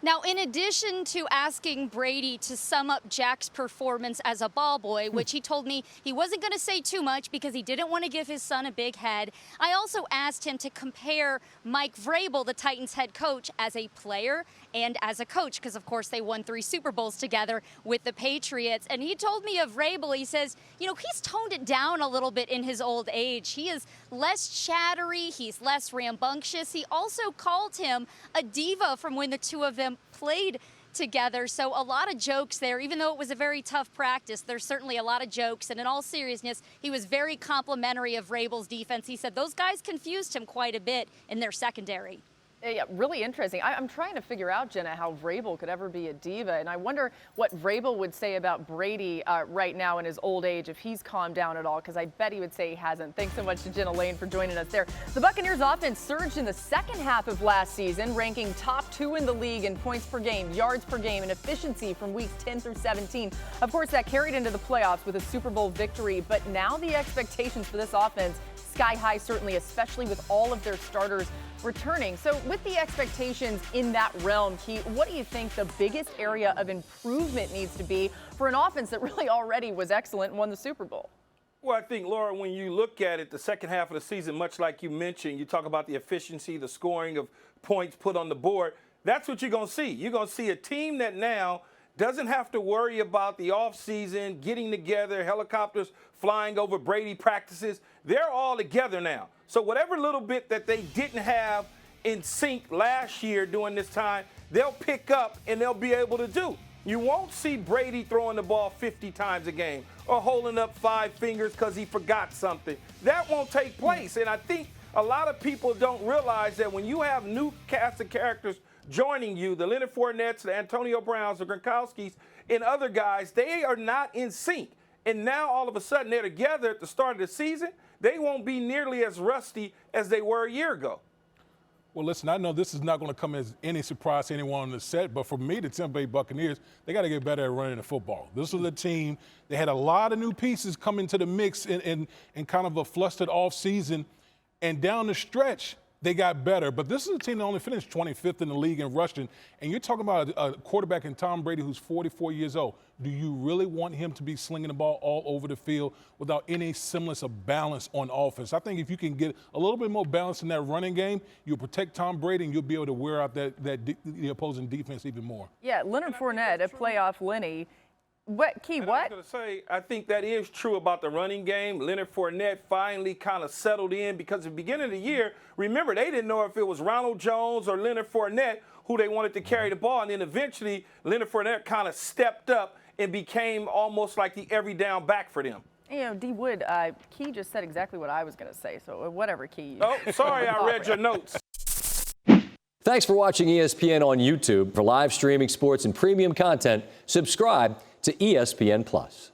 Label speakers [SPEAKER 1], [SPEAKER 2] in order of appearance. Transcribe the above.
[SPEAKER 1] Now, in addition to asking Brady to sum up Jack's performance as a ball boy, which he told me he wasn't going to say too much because he didn't want to give his son a big head, I also asked him to compare Mike Vrabel, the Titans head coach, as a player and as a coach, because of course they won 3 Super Bowls together with the Patriots. And he told me of Vrabel, he says, you know, he's toned it down a little bit in his old age. He is less chattery, he's less rambunctious. He also called him a diva from when the two of them played together. So a lot of jokes there. Even though it was a very tough practice, there's certainly a lot of jokes. And in all seriousness, he was very complimentary of Vrabel's defense. He said those guys confused him quite a bit in their secondary.
[SPEAKER 2] Yeah, really interesting. I'm trying to figure out, Jenna, how Vrabel could ever be a diva. And I wonder what Vrabel would say about Brady right now in his old age, if he's calmed down at all, because I bet he would say he hasn't. Thanks so much to Jenna Laine for joining us there. The Buccaneers offense surged in the second half of last season, ranking top 2 in the league in points per game, yards per game, and efficiency from weeks 10 through 17. Of course, that carried into the playoffs with a Super Bowl victory. But now the expectations for this offense sky high, certainly, especially with all of their starters returning. So with the expectations in that realm, Key, what do you think the biggest area of improvement needs to be for an offense that really already was excellent and won the Super Bowl?
[SPEAKER 3] Well, I think, Laura, when you look at it, the second half of the season, much like you mentioned, you talk about the efficiency, the scoring of points put on the board. That's what you're going to see. You're going to see a team that now doesn't have to worry about the offseason, getting together, helicopters flying over Brady practices. They're all together now. So whatever little bit that they didn't have in sync last year during this time, they'll pick up and they'll be able to do. You won't see Brady throwing the ball 50 times a game or holding up 5 fingers because he forgot something. That won't take place. And I think a lot of people don't realize that when you have new cast of characters joining you, the Leonard Fournettes, the Antonio Browns, the Gronkowskis, and other guys, they are not in sync. And now all of a sudden they're together at the start of the season. They won't be nearly as rusty as they were a year ago.
[SPEAKER 4] Well, listen, I know this is not going to come as any surprise to anyone on the set, but for me, the Tampa Bay Buccaneers, they got to get better at running the football. This was a team, they had a lot of new pieces come into the mix in kind of a flustered offseason, and down the stretch, they got better. But this is a team that only finished 25th in the league in rushing, and you're talking about a quarterback in Tom Brady who's 44 years old. Do you really want him to be slinging the ball all over the field without any semblance of balance on offense? I think if you can get a little bit more balance in that running game, you'll protect Tom Brady and you'll be able to wear out the opposing defense even more.
[SPEAKER 2] Yeah, Leonard Fournette, a playoff Lenny. What, Key, what?
[SPEAKER 3] I was going to say, I think that is true about the running game. Leonard Fournette finally kind of settled in because at the beginning of the year, remember, they didn't know if it was Ronald Jones or Leonard Fournette who they wanted to carry the ball. And then eventually, Leonard Fournette kind of stepped up and became almost like the every down back for them.
[SPEAKER 2] You know, D. Wood, Key just said exactly what I was going to say, so whatever, Key.
[SPEAKER 3] Oh, sorry, I read your notes.
[SPEAKER 5] Thanks for watching ESPN on YouTube. For live streaming sports and premium content, subscribe to ESPN+.